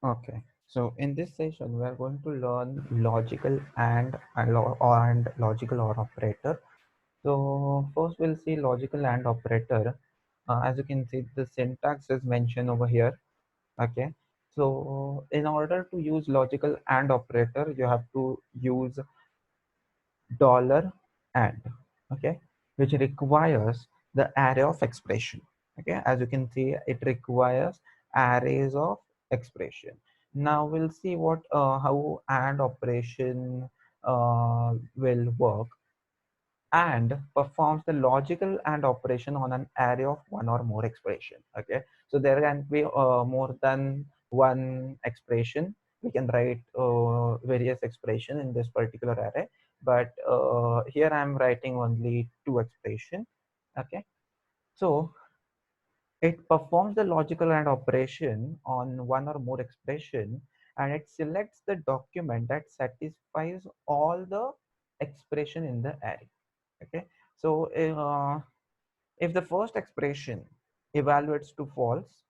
Okay, so in this session, we are going to learn logical and logical or operator. So first, we'll see logical and operator. As you can see, the syntax is mentioned over here. Okay, so in order to use logical and operator, you have to use dollar and, okay, which requires the array of expression. Okay, as you can see, it requires arrays of expression. Now we'll see what how and operation will work, and performs the logical and operation on an array of one or more expression. Okay, so there can be more than one expression. We can write various expression in this particular array, but here I'm writing only two expression. Okay, so it performs the logical and operation on one or more expression, and it selects the document that satisfies all the expression in the array. Okay, so if the first expression evaluates to false,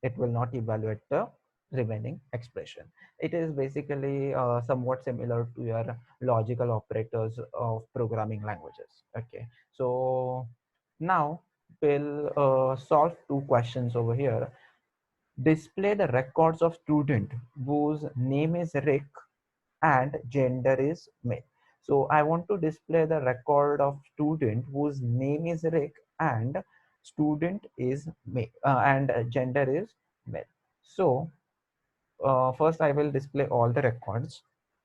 it will not evaluate the remaining expression. It is basically somewhat similar to your logical operators of programming languages. Okay, so now we'll solve two questions over here. Display the records of student whose name is Rick and gender is male. So I want to display the record of student whose name is Rick and student is male and gender is male. So first I will display all the records.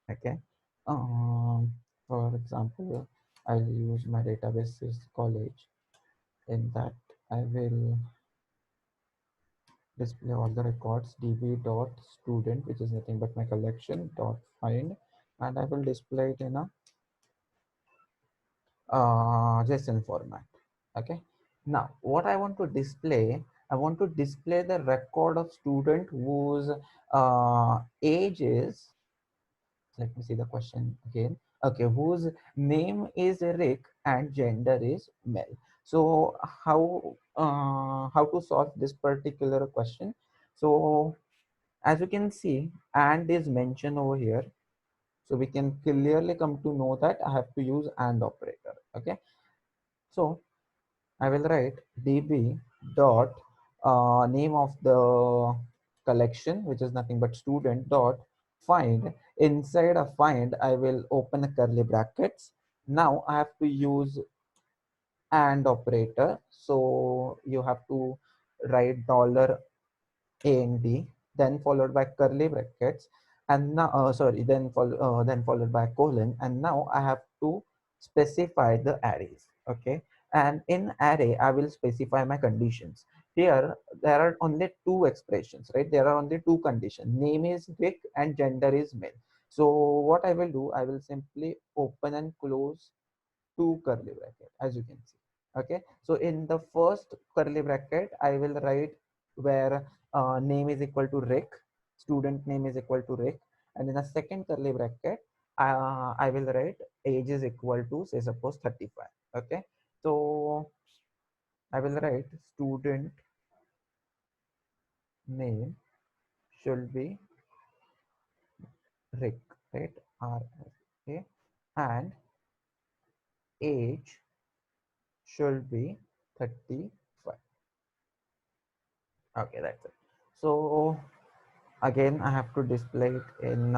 Okay. For example, I'll use my database is college. In that, I will display all the records db dot student, which is nothing but my collection dot find, and I will display it in a JSON format. Okay. Now, what I want to display, I want to display the record of student whose age is. Let me see the question again. Okay, whose name is Rick and gender is male. So how to solve this particular question? So as you can see, and is mentioned over here. So we can clearly come to know that I have to use and operator. Okay. So I will write db dot name of the collection, which is nothing but student dot find. Inside a find, I will open a curly brackets. Now I have to use and operator. So you have to write dollar and, then followed by curly brackets, and now sorry, then followed by colon, and now I have to specify the arrays. Okay, and in array I will specify my conditions. Here there are only two expressions, right? There are only two conditions: name is Rick and gender is male. So what I will do, I will simply open and close two curly bracket, as you can see. Okay, so in the first curly bracket I will write where name is equal to Rick, student name is equal to Rick, and in the second curly bracket I will write age is equal to, say, suppose 35. Okay, so I will write student name should be Rick, right? R-S-A, and age should be 35. Okay, that's it. So again I have to display it in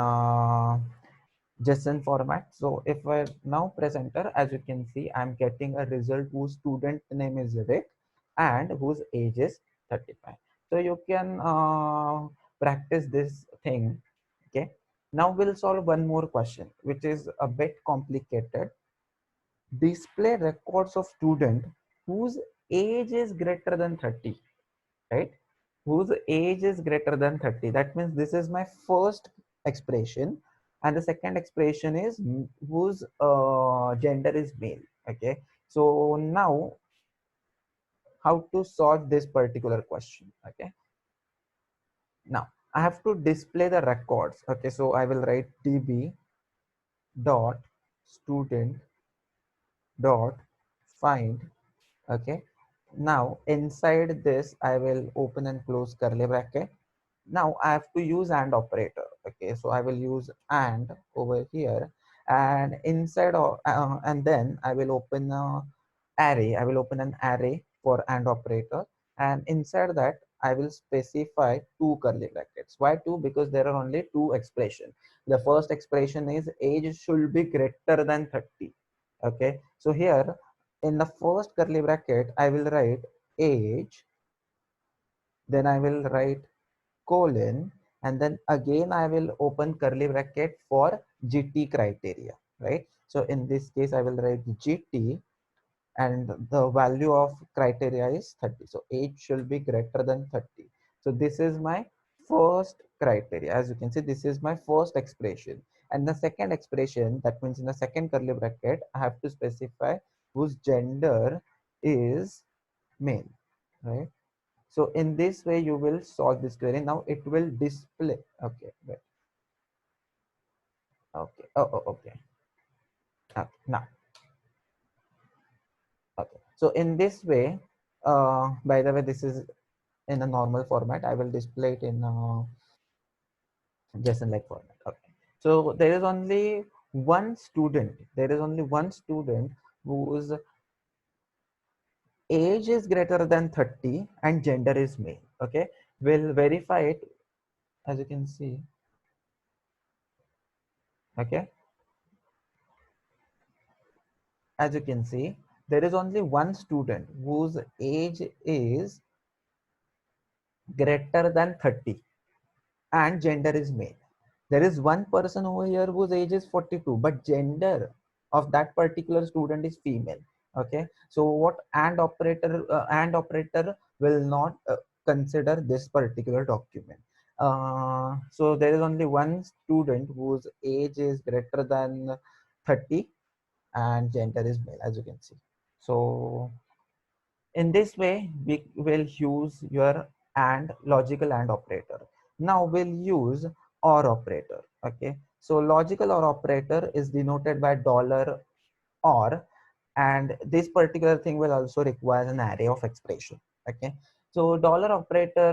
JSON format. So if I now press enter, as you can see, I'm getting a result whose student name is Rick and whose age is 35. So you can practice this thing. Okay, now we'll solve one more question which is a bit complicated. Display records of student whose age is greater than 30, right? Whose age is greater than 30. That means this is my first expression, and the second expression is whose gender is male. Okay, so now how to solve this particular question? Okay, now I have to display the records. Okay, so I will write db dot student dot find. Okay, now inside this I will open and close curly bracket. now I have to use AND operator. Okay, so I will use AND over here, and inside of and then I will open a array. I will open an array for AND operator, and inside that I will specify two curly brackets. Why two? Because there are only two expressions. The first expression is age should be greater than 30. Okay, so here in the first curly bracket I will write age, then I will write colon, and then again I will open curly bracket for GT criteria, right? So in this case I will write GT, and the value of criteria is 30. So age should be greater than 30. So this is my first criteria. As you can see, this is my first expression. And the second expression, that means in the second curly bracket, I have to specify whose gender is male, right? So in this way, you will solve this query. Now it will display. Okay, wait. Okay. Okay. Okay. Now, okay. So in this way, by the way, this is in a normal format. I will display it in JSON like format. Okay. So there is only one student. There is only one student whose age is greater than 30 and gender is male. Okay. We'll verify it, as you can see. Okay. As you can see, there is only one student whose age is greater than 30 and gender is male. There is one person over here whose age is 42, but gender of that particular student is female. Okay, so what and operator will not consider this particular document. So there is only one student whose age is greater than 30 and gender is male, as you can see. So in this way, we will use your AND logical AND operator. Now we'll use OR operator. Okay, so logical OR operator is denoted by dollar OR, and this particular thing will also require an array of expression. Okay, so dollar operator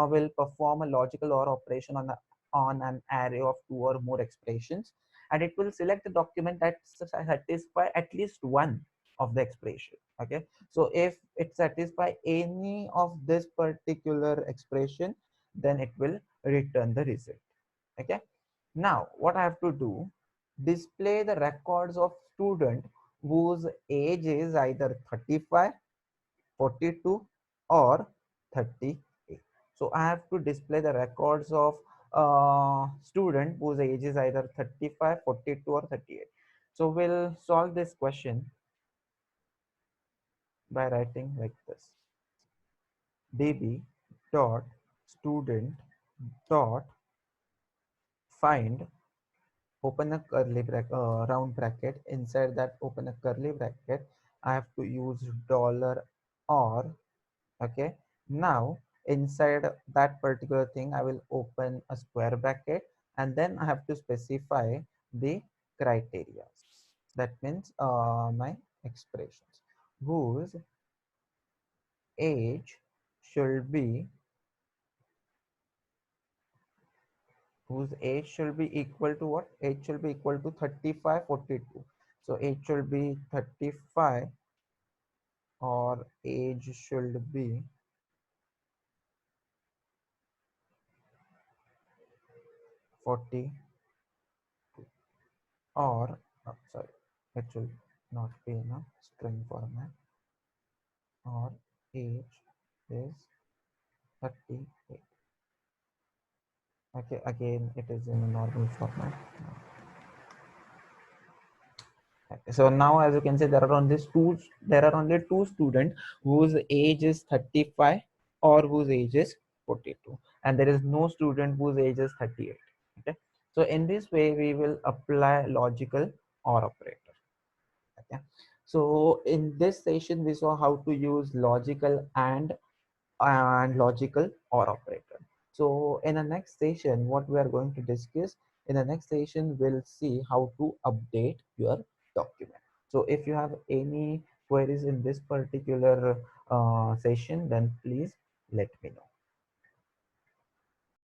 will perform a logical OR operation on an array of two or more expressions, and it will select the document that satisfy at least one of the expression. Okay, so if it satisfy any of this particular expression, then it will return the result. Okay, now what I have to do, display the records of student whose age is either 35, 42 or 38. So I have to display the records of student whose age is either 35, 42 or 38. So we'll solve this question by writing like this: db dot student dot find, open a curly bracket, round bracket, inside that open a curly bracket. I have to use dollar or. Okay, now inside that particular thing I will open a square bracket, and then I have to specify the criteria. That means my expressions whose age should be equal to what? Age should be equal to 35, 42. So age should be 35, or age should be 40, or sorry, it should not be in a string format, or age is 38. Okay, again it is in a normal format. Okay, so now as you can see, there are only two students whose age is 35 or whose age is 42, and there is no student whose age is 38. Okay, so in this way we will apply logical OR operator. Okay, so in this session we saw how to use logical and logical OR operator. So in the next session, what we are going to discuss, in the next session, we'll see how to update your document. So if you have any queries in this particular session, then please let me know.